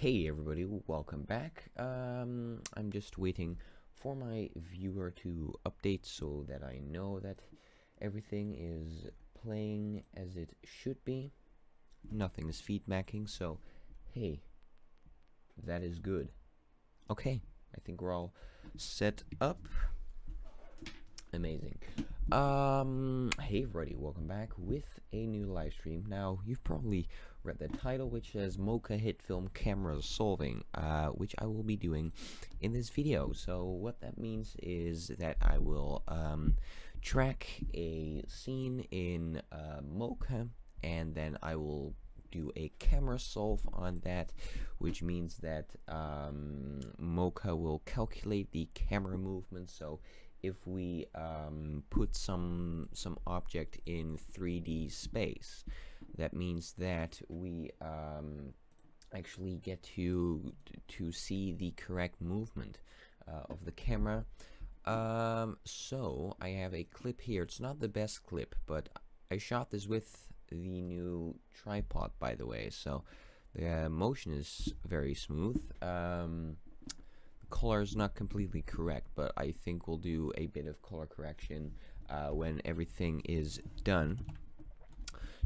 Hey everybody, welcome back. I'm just waiting for my viewer to update so that I know that everything is playing as it should be. Nothing is feedbacking, so hey, that is good. Okay, I think we're all set up. Amazing. Hey everybody, welcome back with a new live stream. Now, you've probably read the title, which says Mocha Hitfilm Camera Solving, which I will be doing in this video. So what that means is that I will track a scene in Mocha, and then I will do a camera solve on that, which means that Mocha will calculate the camera movement. So if we put some object in 3D space, that means that we actually get to see the correct movement of the camera. So I have a clip here. It's not the best clip, but I shot this with the new tripod, by the way, so the motion is very smooth. Color is not completely correct, but I think we'll do a bit of color correction when everything is done.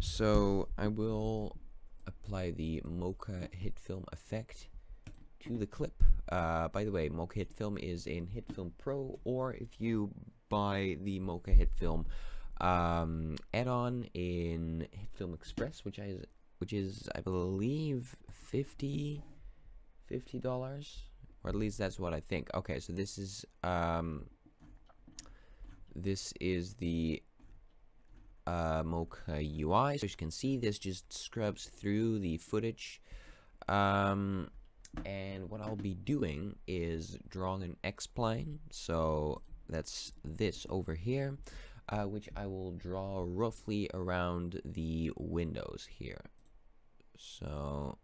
So I will apply the Mocha Hitfilm effect to the clip. By the way, Mocha Hitfilm is in Hitfilm Pro, or if you buy the Mocha Hitfilm add-on in Hitfilm Express, which is I believe $50, or at least that's what I think. Okay, so this is the Mocha UI. So as you can see, this just scrubs through the footage, and what I'll be doing is drawing an X-plane. So that's this over here, which I will draw roughly around the windows here. So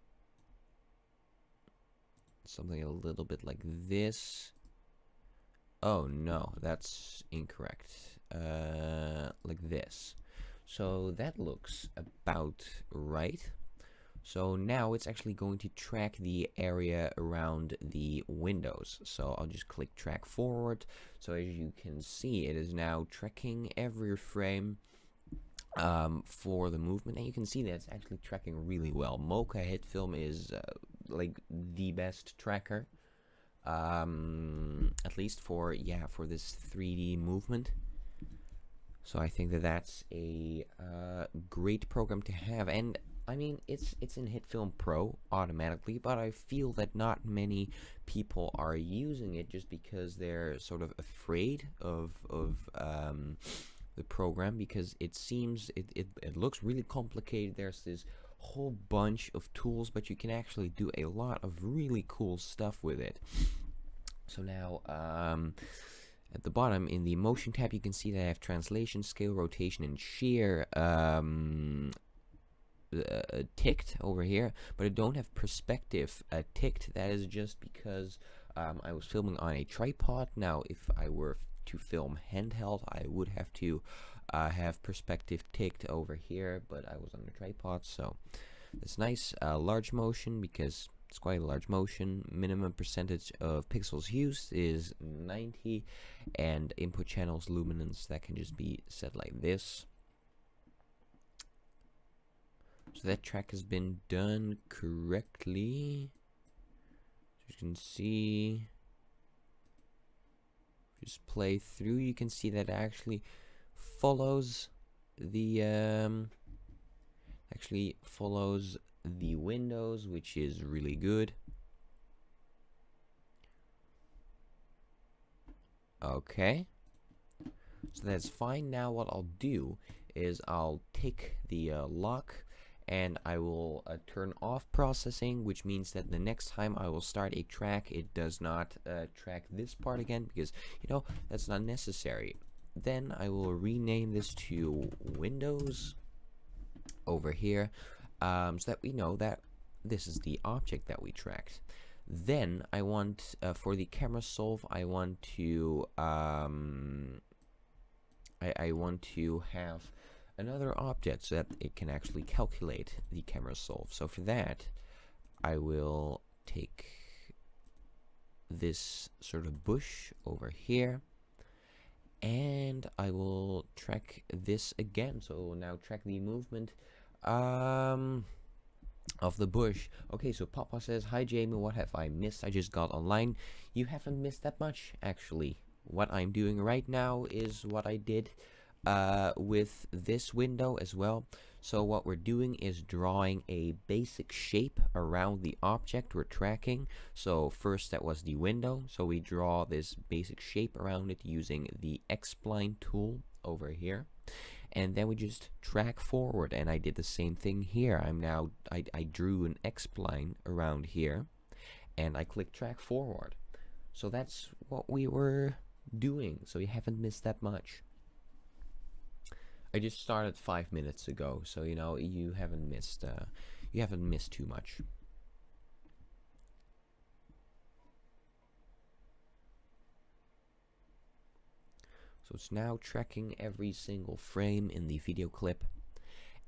something a little bit like this. Oh no, that's incorrect. Like this. So that looks about right. So now it's actually going to track the area around the windows. So I'll just click track forward. So as you can see, it is now tracking every frame for the movement, and you can see that it's actually tracking really well. Mocha Hitfilm is like the best tracker, at least for this 3D movement. So I think that that's a great program to have, and I mean it's in Hitfilm Pro automatically, but I feel that not many people are using it just because they're sort of afraid of the program, because it seems it looks really complicated. There's this whole bunch of tools, but you can actually do a lot of really cool stuff with it. So now at the bottom in the motion tab, you can see that I have translation, scale, rotation, and shear ticked over here, but I don't have perspective ticked. That is just because I was filming on a tripod. Now if I were to film handheld, I would have to have perspective ticked over here, but I was on a tripod, so that's nice. Large motion, because it's quite a large motion. Minimum percentage of pixels used is 90, and input channels luminance, that can just be set like this. So that track has been done correctly. So you can see, just play through, you can see that it actually follows the windows, which is really good. Okay, so that's fine. Now what I'll do is I'll take the lock, and I will turn off processing, which means that the next time I will start a track, it does not track this part again, because that's not necessary. Then I will rename this to Windows over here, so that we know that this is the object that we tracked. Then I want for the camera solve, I want to I want to have another object so that it can actually calculate the camera solve. So for that, I will take this sort of bush over here, and I will track this again. So we'll now track the movement of the bush. Okay, so Papa says, hi Jamie, what have I missed? I just got online. You haven't missed that much, actually. What I'm doing right now is what I did with this window as well. So what we're doing is drawing a basic shape around the object we're tracking. So first that was the window, so we draw this basic shape around it using the X-spline tool over here, and then we just track forward. And I did the same thing here. I drew an X-spline around here, and I click track forward. So that's what we were doing, so you haven't missed that much. I just started 5 minutes ago, so you know you haven't missed too much. So it's now tracking every single frame in the video clip.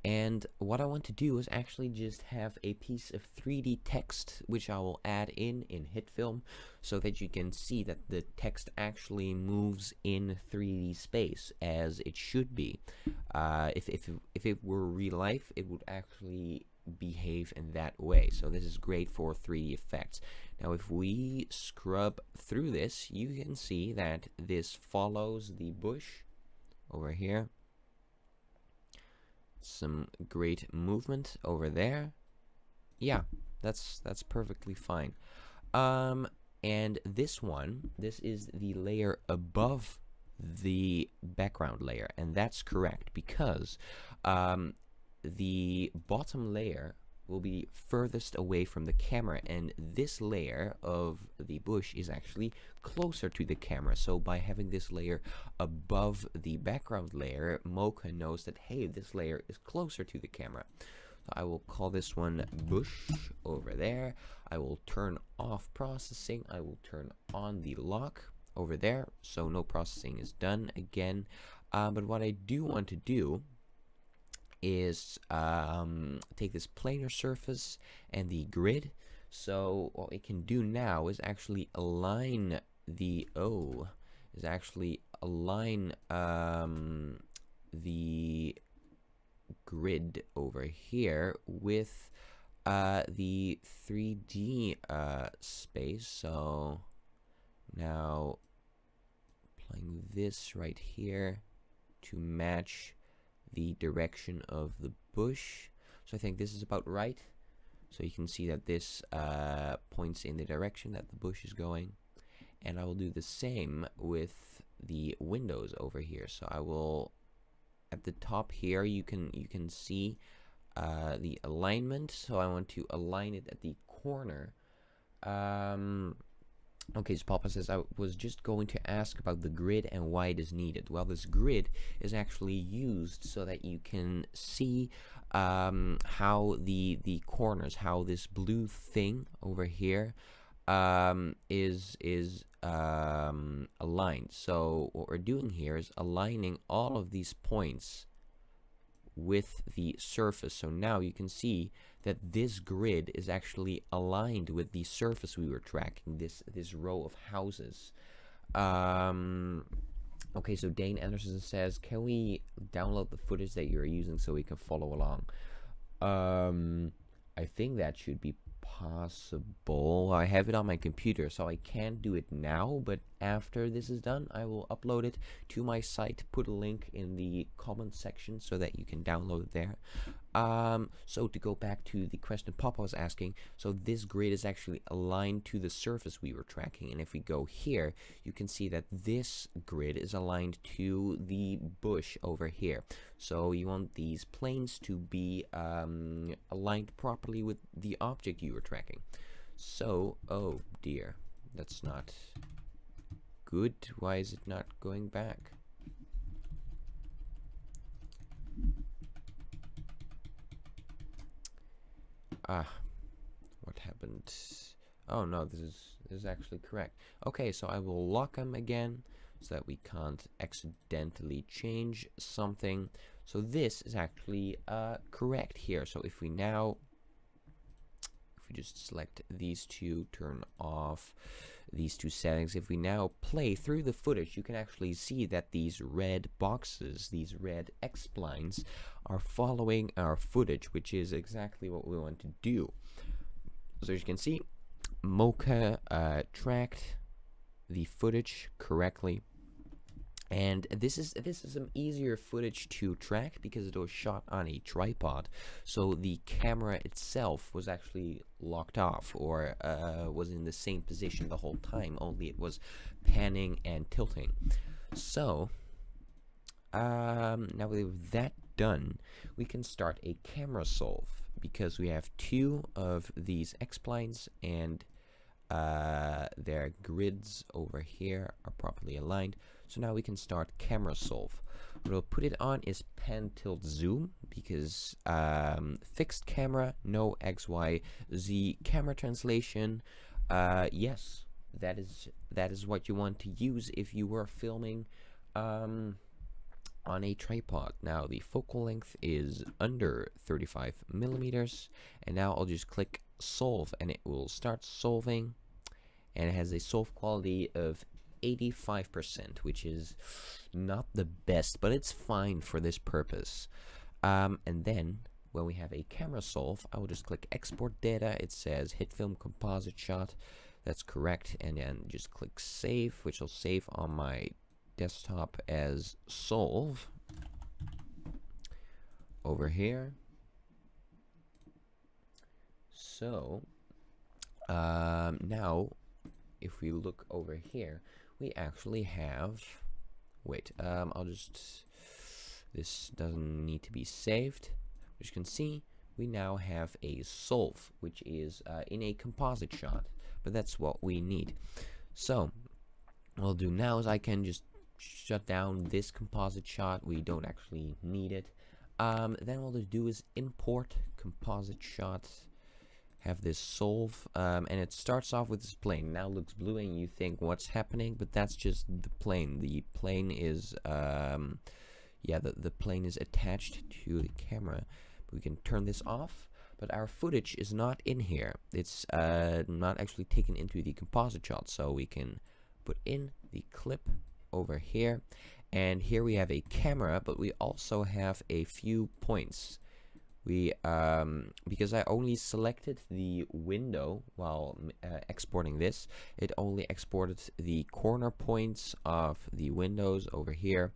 And what I want to do is actually just have a piece of 3D text, which I will add in Hitfilm, so that you can see that the text actually moves in 3D space as it should be. If it were real life, it would actually behave in that way. So this is great for 3D effects. Now if we scrub through this, you can see that this follows the bush over here. Some great movement over there. Yeah, that's perfectly fine. And this is the layer above the background layer, and that's correct because the bottom layer will be furthest away from the camera, and this layer of the bush is actually closer to the camera. So by having this layer above the background layer, Mocha knows that, hey, this layer is closer to the camera. So I will call this one bush over there. I will turn off processing. I will turn on the lock over there, so no processing is done again. But what I do want to do is take this planar surface and the grid. So what we can do now is actually align the the grid over here with the 3D space. So now applying this right here to match the direction of the bush. So I think this is about right. So you can see that this points in the direction that the bush is going. And I will do the same with the windows over here. So I will, at the top here, you can see the alignment. So I want to align it at the corner. Okay, so Papa says, I was just going to ask about the grid and why it is needed. Well, this grid is actually used so that you can see how the corners, how this blue thing over here is aligned. So what we're doing here is aligning all of these points with the surface. So now you can see that this grid is actually aligned with the surface we were tracking, this row of houses. Okay, so Dane Anderson says, can we download the footage that you're using so we can follow along? I think that should be possible. I have it on my computer, so I can't do it now, but after this is done, I will upload it to my site, put a link in the comment section so that you can download it there. So to go back to the question Papa was asking, so this grid is actually aligned to the surface we were tracking, and if we go here, you can see that this grid is aligned to the bush over here. So you want these planes to be aligned properly with the object you were tracking. So, oh dear, that's not good. Why is it not going back? What happened? Oh no, this is actually correct. Okay, so I will lock them again so that we can't accidentally change something. So this is actually correct here. So if we now if we just select these two, turn off these two settings, if we now play through the footage, you can actually see that these red boxes, these red X-splines, are following our footage, which is exactly what we want to do. So as you can see, Mocha tracked the footage correctly. And this is some easier footage to track because it was shot on a tripod, so the camera itself was actually locked off, or was in the same position the whole time, only it was panning and tilting. So now with that done, we can start a camera solve, because we have two of these X-splines and their grids over here are properly aligned. So now we can start camera solve. What we'll put it on is pan tilt zoom, because fixed camera, no XY, Z camera translation. Yes, that is what you want to use if you were filming on a tripod. Now the focal length is under 35 millimeters, and now I'll just click solve and it will start solving, and it has a solve quality of 85%, which is not the best, but it's fine for this purpose. And then when we have a camera solve, I will just click export data. It says Hitfilm composite shot, that's correct, and then just click save, which will save on my desktop as solve over here. So now if we look over here, we actually have, wait, I'll just, this doesn't need to be saved. As you can see, we now have a solve, which is in a composite shot, but that's what we need. So what I'll do now is I can just shut down this composite shot. We don't actually need it. Then what I'll do is import composite shot, have this solve, and it starts off with this plane. Now looks blue and you think what's happening, but that's just the plane. The plane is yeah, the plane is attached to the camera. We can turn this off, but our footage is not in here. It's not actually taken into the composite shot, so we can put in the clip over here, and here we have a camera, but we also have a few points. We because I only selected the window while exporting this, it only exported the corner points of the windows over here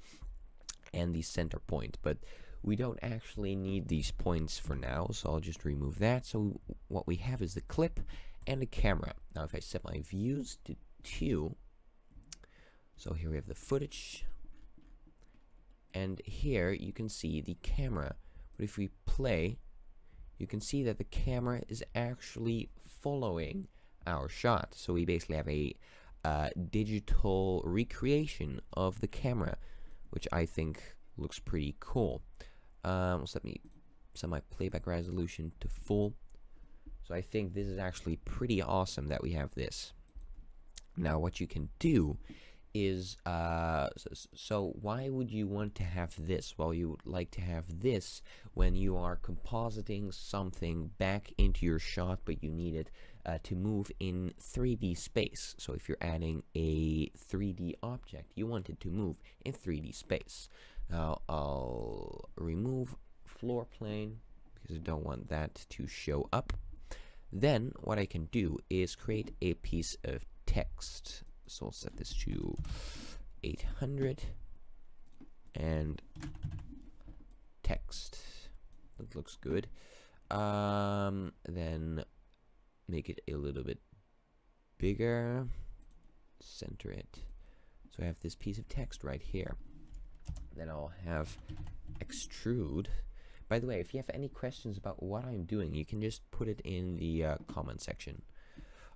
and the center point, but we don't actually need these points for now, so I'll just remove that. So what we have is the clip and the camera. Now if I set my views to 2, so here we have the footage, and here you can see the camera. But if we play, you can see that the camera is actually following our shot. So we basically have a digital recreation of the camera, which I think looks pretty cool. So let me set my playback resolution to full. So I think this is actually pretty awesome that we have this. Now what you can do is so why would you want to have this? Well, you would like to have this when you are compositing something back into your shot, but you need it to move in 3D space. So if you're adding a 3D object, you want it to move in 3D space. Now I'll remove floor plane because I don't want that to show up. Then what I can do is create a piece of text. So I'll set this to 800 and text. That looks good. Then make it a little bit bigger. Center it. So I have this piece of text right here. Then I'll have extrude. By the way, if you have any questions about what I'm doing, you can just put it in the comment section.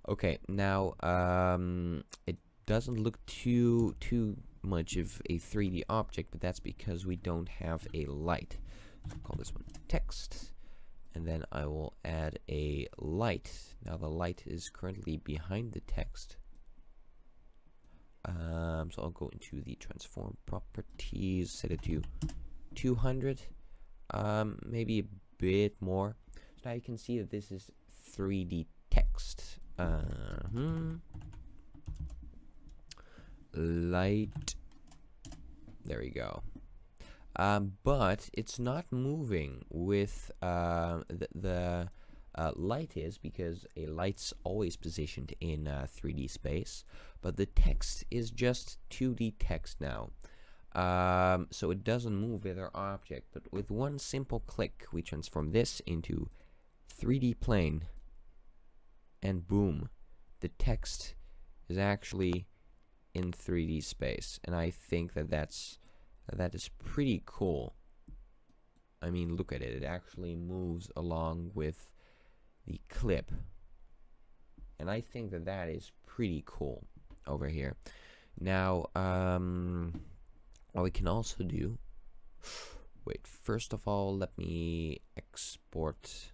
Okay, now it doesn't look too much of a 3D object, but that's because we don't have a light. So I'll call this one text, and then I will add a light. Now the light is currently behind the text. So I'll go into the transform properties, set it to 200, maybe a bit more. So now you can see that this is 3D text. Light. There we go. But it's not moving with the light is, because a light's always positioned in 3D space, but the text is just 2D text now. So it doesn't move with our object, but with one simple click we transform this into 3D plane, and boom, the text is actually in 3D space. And I think that is pretty cool. I mean, look at it. It actually moves along with the clip. And I think that is pretty cool over here. Now, what we can also do... Wait, first of all, let me export...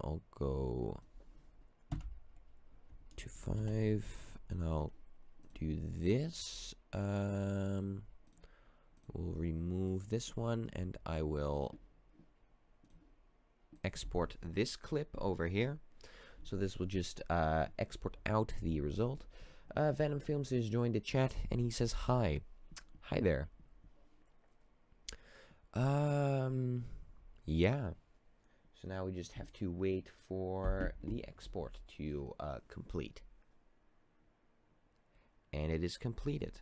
I'll go to 5, and I'll do this. We'll remove this one, and I will export this clip over here. So this will just export out the result. Venom Films has joined the chat, and he says hi. Hi there. Yeah. So now we just have to wait for the export to complete. And it is completed.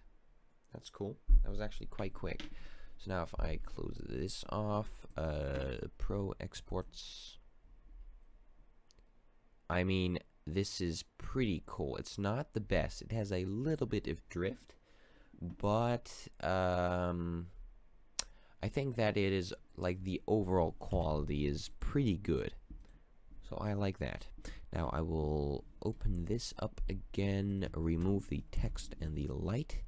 That's cool. That was actually quite quick. So now if I close this off, Pro Exports. I mean, this is pretty cool. It's not the best. It has a little bit of drift, but I think that it is, like, the overall quality is pretty good. So I like that. Now I will open this up again, remove the text and the light.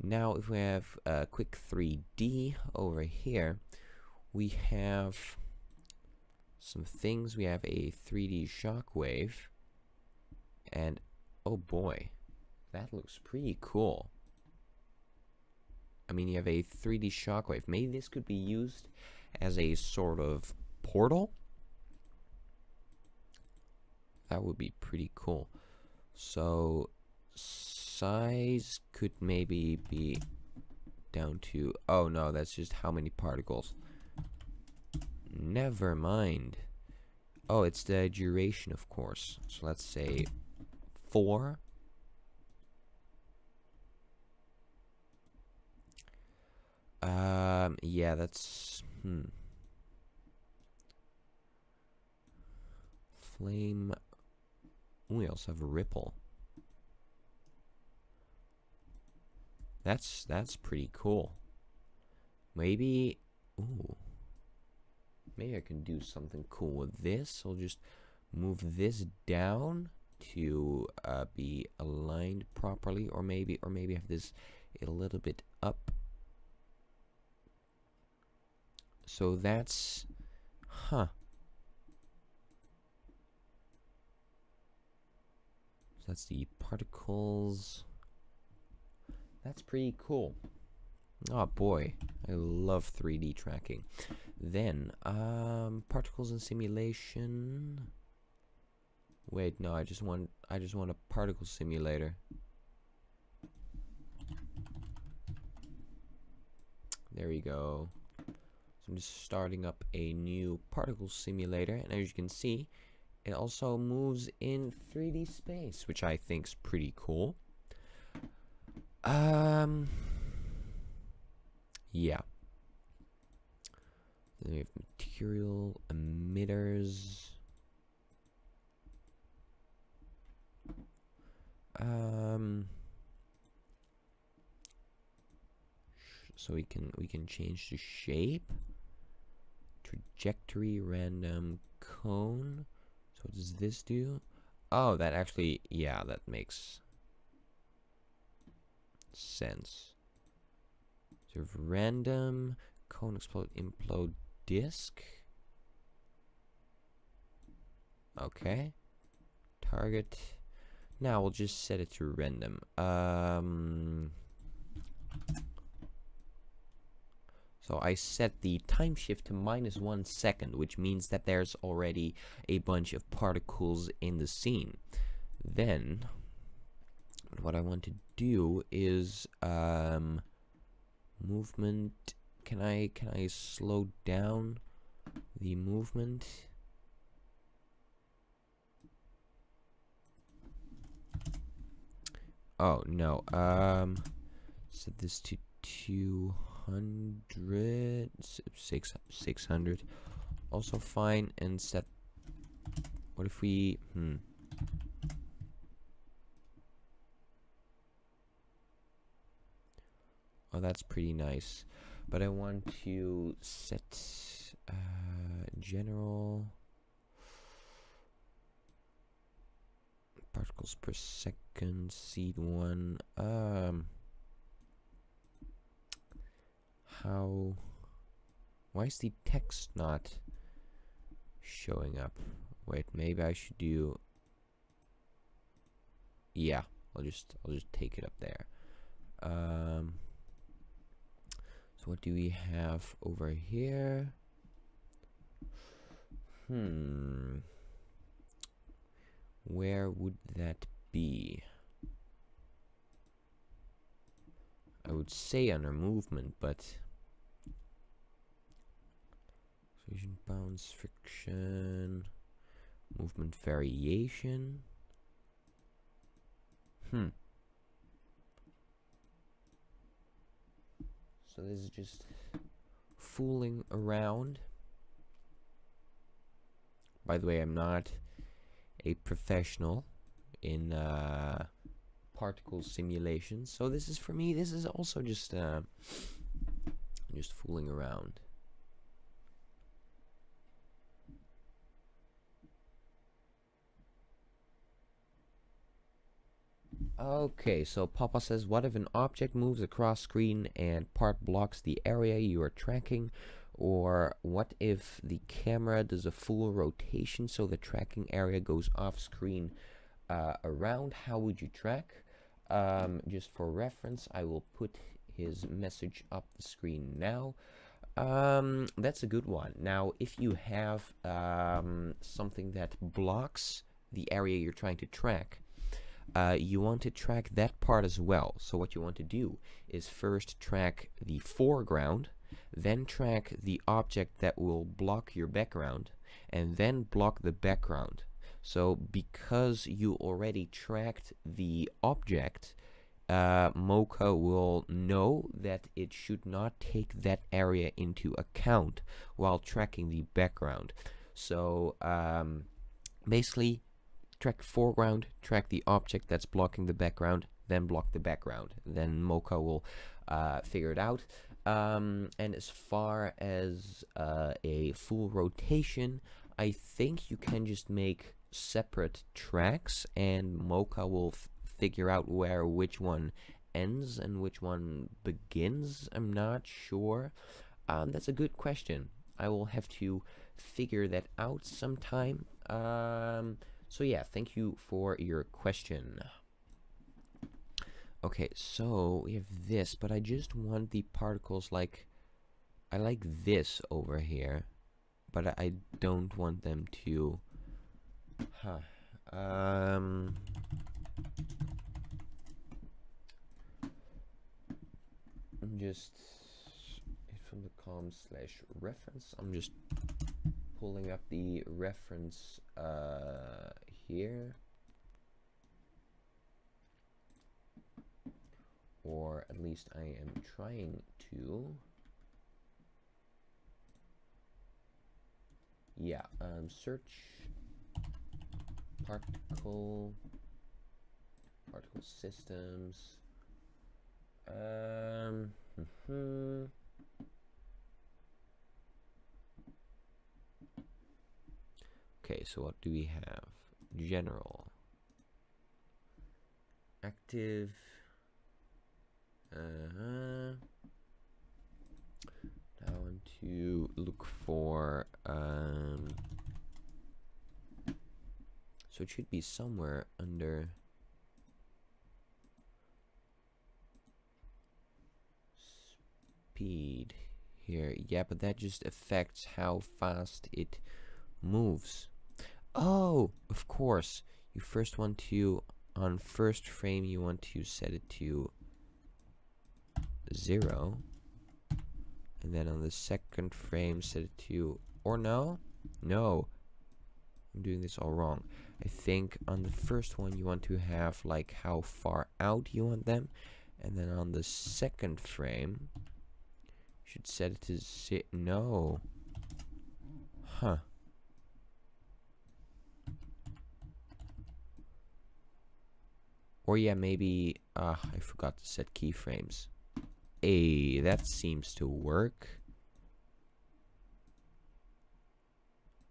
Now if we have a quick 3D over here, we have some things. We have a 3D Shockwave, and oh boy, that looks pretty cool. I mean, you have a 3D Shockwave. Maybe this could be used as a sort of portal. That would be pretty cool. So size could maybe be down to... Oh no, that's just how many particles. Never mind. Oh, it's the duration, of course. So let's say 4. Yeah, that's... Flame... Ooh, we also have a ripple. That's pretty cool. Maybe... Ooh. Maybe I can do something cool with this. I'll just move this down to be aligned properly, or maybe have this a little bit up. So that's... Huh. So that's the particles. That's pretty cool. Oh boy, I love 3D tracking. Then, particles and simulation. Wait, no, I just want a particle simulator. There we go. So I'm just starting up a new particle simulator, and as you can see, it also moves in 3D space, which I think is pretty cool. Yeah. Then we have material emitters. So we can change the shape, trajectory, random, cone. So what does this do? Oh, that actually, yeah, that makes sense. So random, cone, explode, implode, disk. Okay. Target. Now we'll just set it to random. So I set the time shift to -1 second, which means that there's already a bunch of particles in the scene. Then what I want to do is movement. Can I slow down the movement? Oh no. Set this to 200, 600. Also fine, and set. What if we? Oh, that's pretty nice. But I want to set general particles per second, seed 1. Why is the text not showing up? Wait, maybe I should do. Yeah, I'll just take it up there. So what do we have over here? Where would that be? I would say under movement, but collision, bounce, friction, movement variation. So this is just fooling around. By the way, I'm not a professional in particle simulation, so this is, for me, this is also just fooling around. Okay, so Papa says, what if an object moves across screen and part blocks the area you are tracking? Or what if the camera does a full rotation so the tracking area goes off screen around? How would you track? Just for reference, I will put his message up the screen now. That's a good one. Now, if you have something that blocks the area you're trying to track, you want to track that part as well. So what you want to do is first track the foreground, then track the object that will block your background, and then block the background. So because you already tracked the object, Mocha will know that it should not take that area into account while tracking the background. So basically, track foreground, track the object that's blocking the background, then block the background. Then Mocha will figure it out. And as far as a full rotation, I think you can just make separate tracks, and Mocha will figure out where which one ends and which one begins. I'm not sure. That's a good question. I will have to figure that out sometime. So yeah, thank you for your question. Okay, so we have this, but I just want the particles like, I like this over here, but I don't want them to, I'm just, from the com/reference, I'm just pulling up the reference here, or at least I am trying to. Yeah, search particle systems. Okay, so what do we have? General, active, I want to look for so it should be somewhere under speed here. Yeah, but that just affects how fast it moves. Oh, of course. You first want to, on first frame, you want to set it to 0. And then on the second frame, set it to, or no? No. I'm doing this all wrong. I think on the first one, you want to have, like, how far out you want them. And then on the second frame, you should set it to no. Huh. Or yeah, maybe, I forgot to set keyframes. Hey, that seems to work.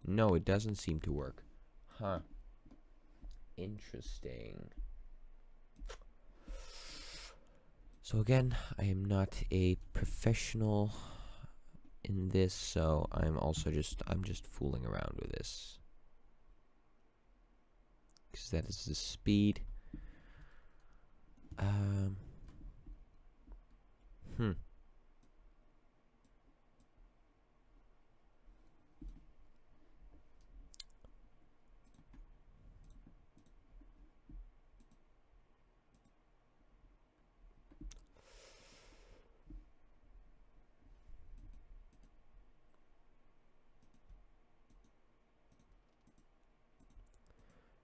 No, it doesn't seem to work. Huh. Interesting. So again, I am not a professional in this, so I'm just fooling around with this. Because that is the speed.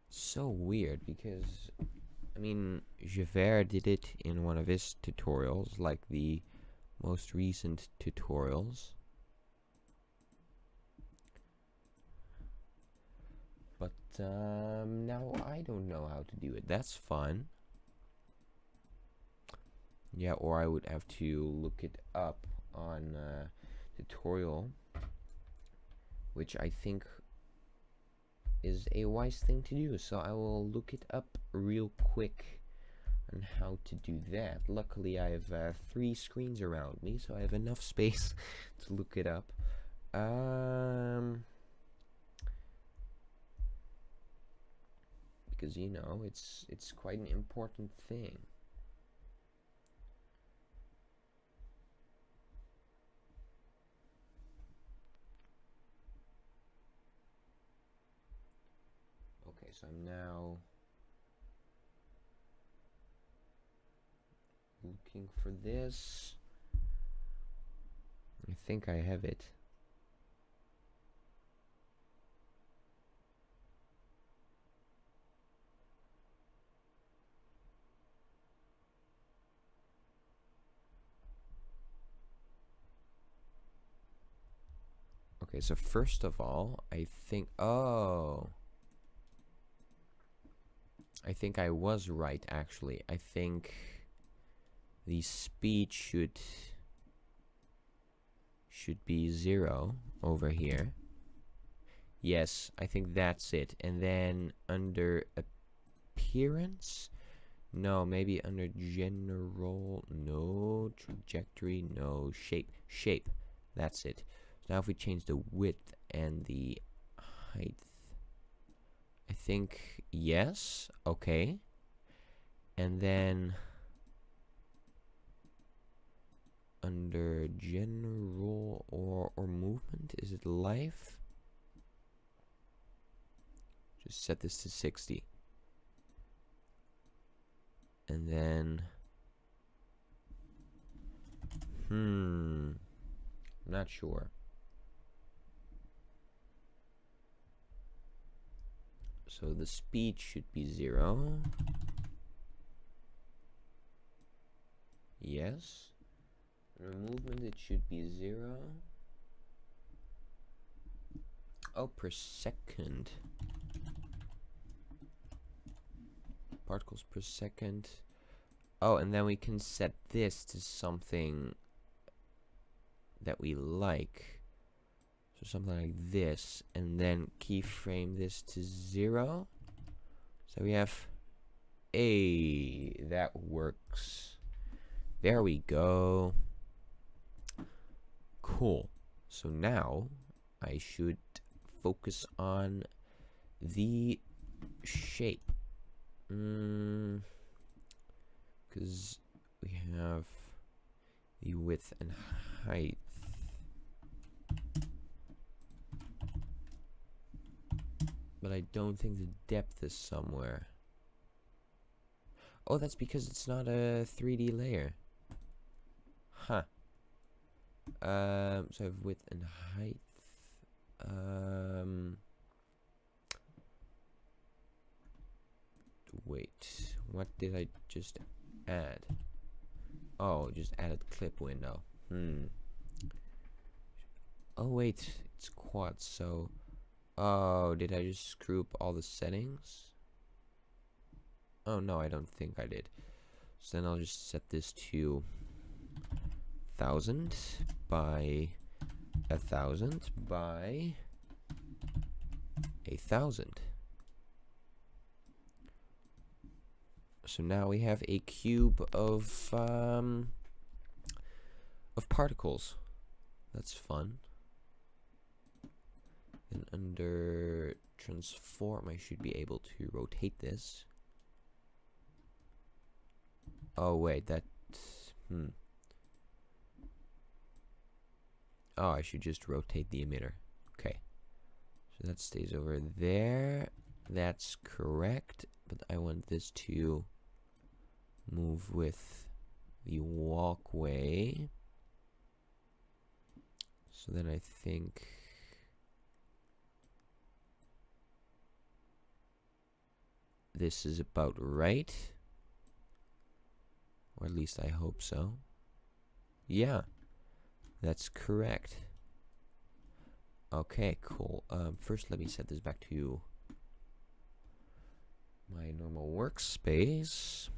So weird, because I mean, Javert did it in one of his tutorials, like the most recent tutorials. But now I don't know how to do it. That's fun. Yeah, or I would have to look it up on tutorial, which I think is a wise thing to do. So I will look it up real quick on how to do that. Luckily, I have 3 screens around me, so I have enough space to look it up. Because you know, it's quite an important thing. Okay, so I'm now looking for this. I think I have it. Okay, so first of all, I think I think I was right, actually. I think the speed should be 0 over here. Yes, I think that's it. And then under appearance, no, maybe under general, no, trajectory, no, shape, that's it. So now if we change the width and the height, I think yes, okay. And then under general or movement, is it life? Just set this to 60. And then I'm not sure. So the speed should be 0. Yes. The movement, it should be 0. Oh, per second. Particles per second. Oh, and then we can set this to something that we like. So something like this, and then keyframe this to 0. So we have that works. There we go. Cool. So now I should focus on the shape. Because we have the width and height. but I don't think the depth is somewhere. Oh, that's because it's not a 3D layer. Huh. So I have width and height. Wait, what did I just add? Oh, just added clip window. Oh wait, it's quad, so... Oh, did I just screw up all the settings? Oh no, I don't think I did. So then I'll just set this to 1000 by 1000 by 1000. So now we have a cube of particles. That's fun. Then under transform, I should be able to rotate this. Oh wait, that Oh, I should just rotate the emitter. Okay. So that stays over there. That's correct, but I want this to move with the walkway. So then I think this is about right. Or at least I hope so. Yeah, that's correct. Okay, cool. First let me set this back to my normal workspace.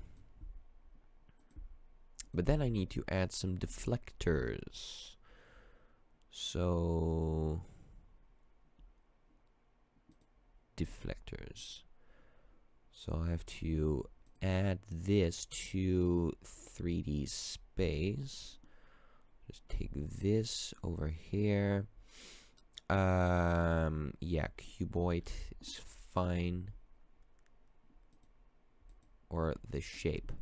But then I need to add some deflectors. So deflectors. So I have to add this to 3D space. Just take this over here. Yeah, cuboid is fine. Or the shape.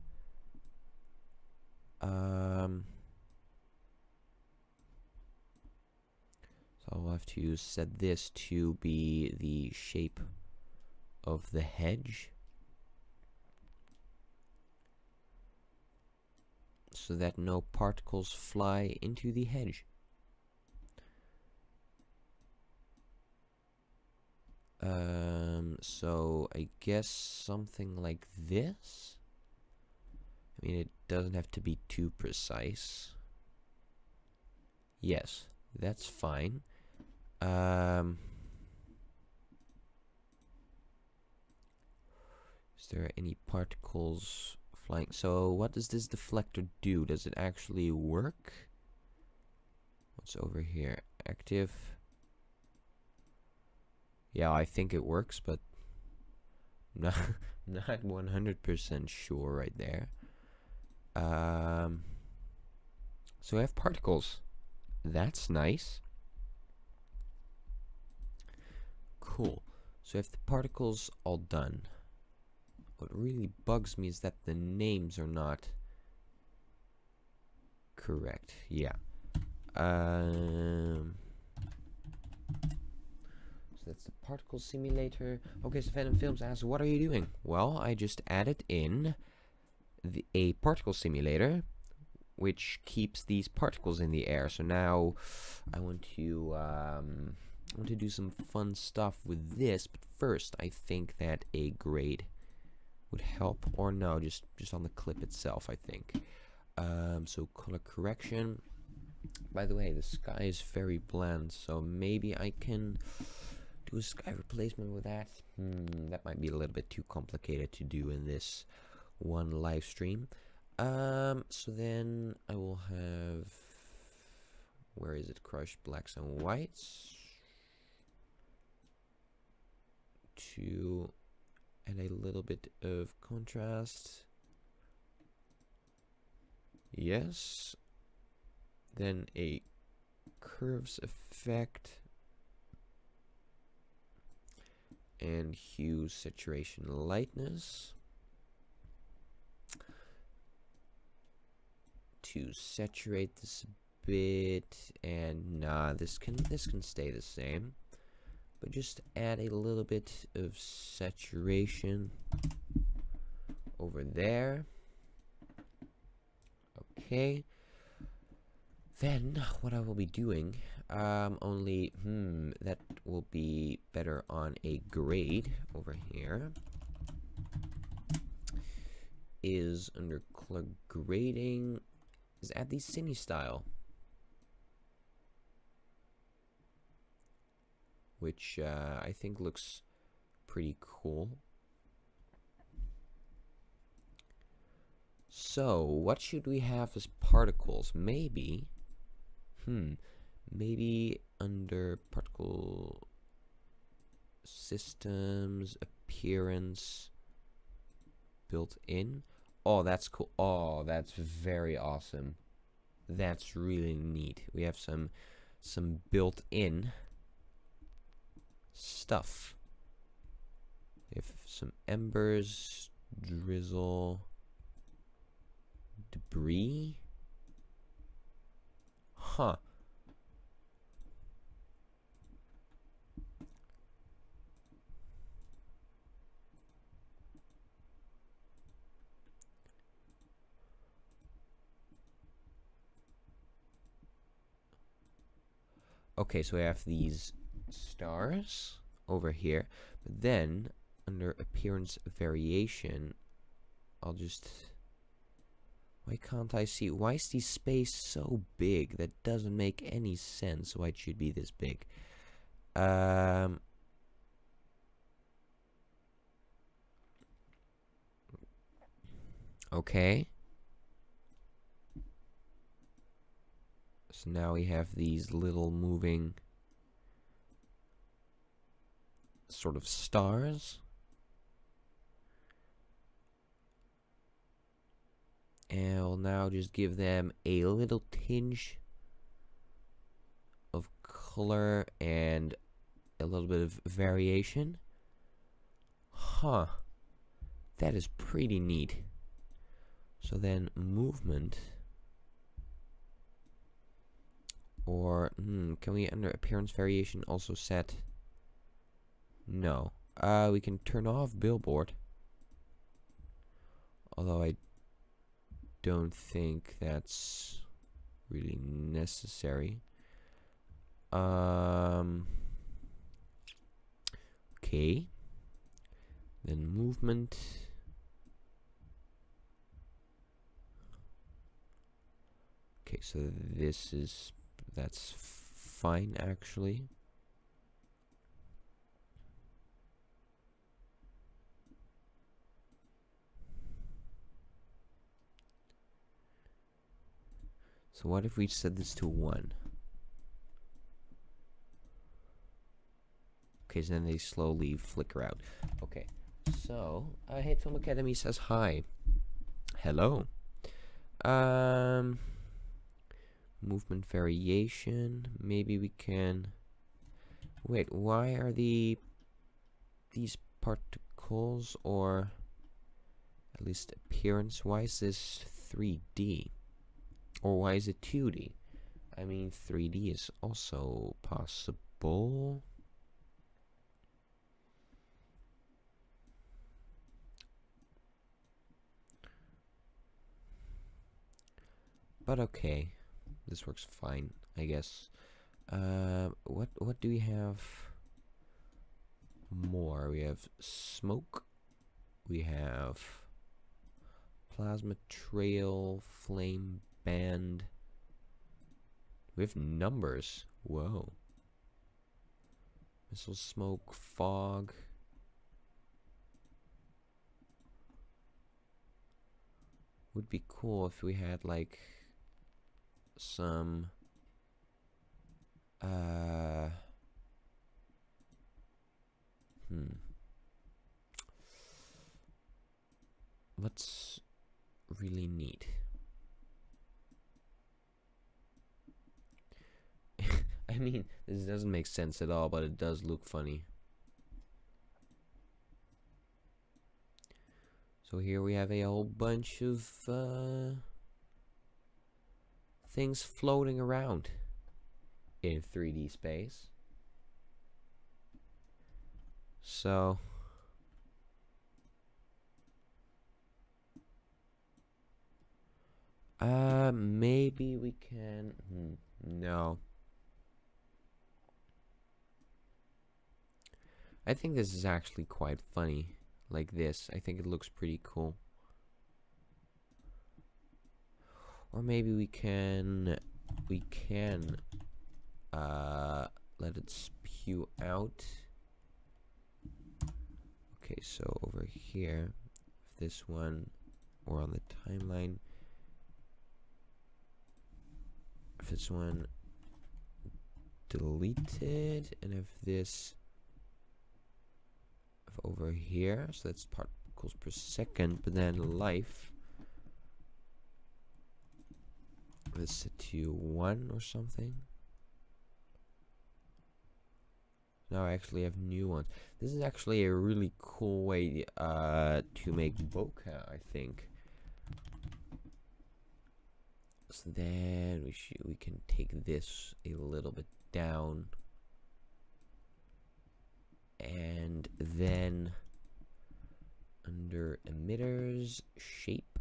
So I'll have to set this to be the shape of the hedge, so that no particles fly into the hedge. So I guess something like this. I mean, it doesn't have to be too precise. Yes, that's fine. Is there any particles flying? So what does this deflector do? Does it actually work? What's over here? Active. Yeah, I think it works, but not 100% sure right there. So I have particles. That's nice. Cool. So I have the particles all done. What really bugs me is that the names are not correct. Yeah. So that's the particle simulator. Okay, so Phantom Films asks, what are you doing? Well, I just added in a particle simulator, which keeps these particles in the air. So now I want to do some fun stuff with this. But first, I think that a grade would help, or no, just on the clip itself, I think. So color correction. By the way, the sky is very bland, so maybe I can do a sky replacement with that. That might be a little bit too complicated to do in this one live stream. So then I will have, where is it, crushed blacks and whites, to add a little bit of contrast. Yes. Then a curves effect and hue, saturation, lightness to saturate this a bit. And nah, this can stay the same, just add a little bit of saturation over there. Okay. Then what I will be doing, that will be better on a grade over here, is under color grading, is add the cine style, which I think looks pretty cool. So what should we have as particles? Maybe maybe under particle systems, appearance, built in. Oh, that's cool. Oh, that's very awesome. That's really neat. We have some built-in stuff. We have some embers, drizzle, debris. Huh. Okay, so we have these stars over here, but then under appearance variation, I'll just... Why can't I see? Why is the space so big? That doesn't make any sense why it should be this big. Okay. So now we have these little moving sort of stars. And I'll now just give them a little tinge of color and a little bit of variation. Huh. That is pretty neat. So then movement. Or, can we under appearance variation also set? No. We can turn off billboard. Although I don't think that's really necessary. Okay. Then movement. Okay, so that's fine actually. So what if we set this to 1? Okay, so then they slowly flicker out. Okay, so Hitfilm Academy says hi. Hello. Movement variation. Maybe we can... Wait, why are these particles, or at least appearance, why is this 3D? Or why is it 2D? I mean, 3D is also possible. But okay, this works fine, I guess. What do we have more? We have smoke. We have plasma trail, flame band. We have numbers. Whoa. Missile smoke, fog. Would be cool if we had like some what's really neat? I mean, this doesn't make sense at all, but it does look funny. So here we have a whole bunch of things floating around in 3D space. So maybe we can. No. I think this is actually quite funny. Like this. I think it looks pretty cool. Or maybe we can let it spew out. Okay, so over here, if this one, or on the timeline, if this one deleted, and if this, if over here, so that's particles per second, but then life, let's set to 1 or something. Now I actually have new ones. This is actually a really cool way to make bokeh, I think. So then we can take this a little bit down, and then under emitters, shape,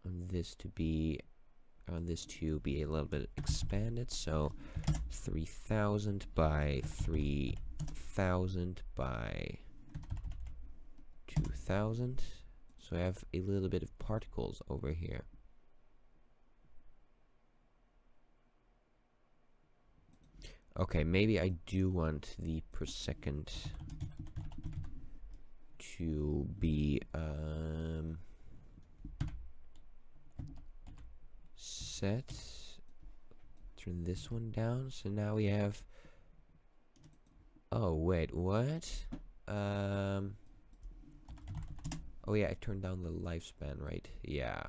on this to be a little bit expanded, so 3000 by 3000 by 2000. So I have a little bit of particles over here. Okay, maybe I do want the per second to be set. Turn this one down. So now we have. Oh wait, what? Oh yeah, I turned down the lifespan, right? Yeah.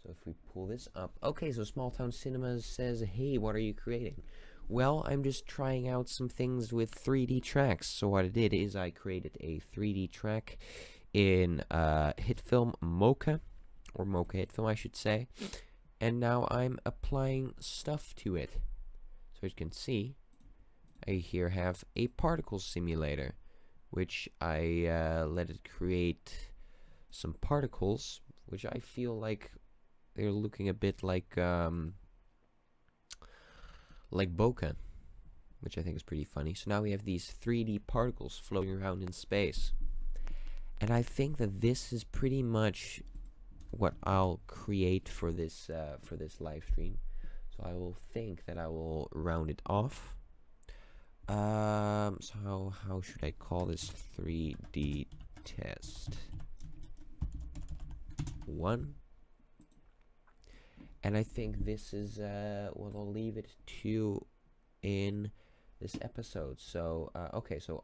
So if we pull this up, okay. So Small Town Cinemas says, "Hey, what are you creating?" Well, I'm just trying out some things with 3D tracks. So what I did is I created a 3D track in Hitfilm Mocha, or Mocha Hitfilm, I should say. And now I'm applying stuff to it. So as you can see, I here have a particle simulator, which I let it create some particles, which I feel like they're looking a bit like bokeh, which I think is pretty funny. So now we have these 3D particles floating around in space, and I think that this is pretty much what I'll create for this live stream. So I will think that I will round it off. So how should I call this? 3D test 1. And I think this is what I'll leave it to in this episode. So okay, so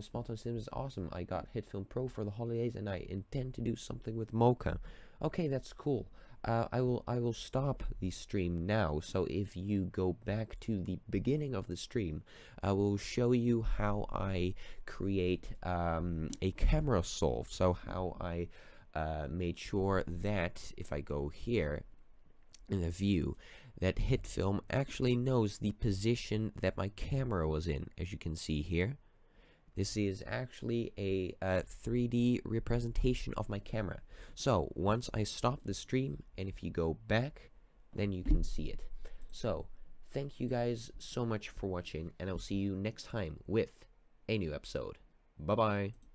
Small Town Cinemas is awesome. I got Hitfilm Pro for the holidays, and I intend to do something with Mocha. Okay, that's cool. I will stop the stream now. So if you go back to the beginning of the stream, I will show you how I create a camera solve. So how I made sure that if I go here in the view, that Hitfilm actually knows the position that my camera was in. As you can see here, this is actually a 3D representation of my camera. So once I stop the stream, and if you go back, then you can see it. So thank you guys so much for watching, and I'll see you next time with a new episode. Bye bye.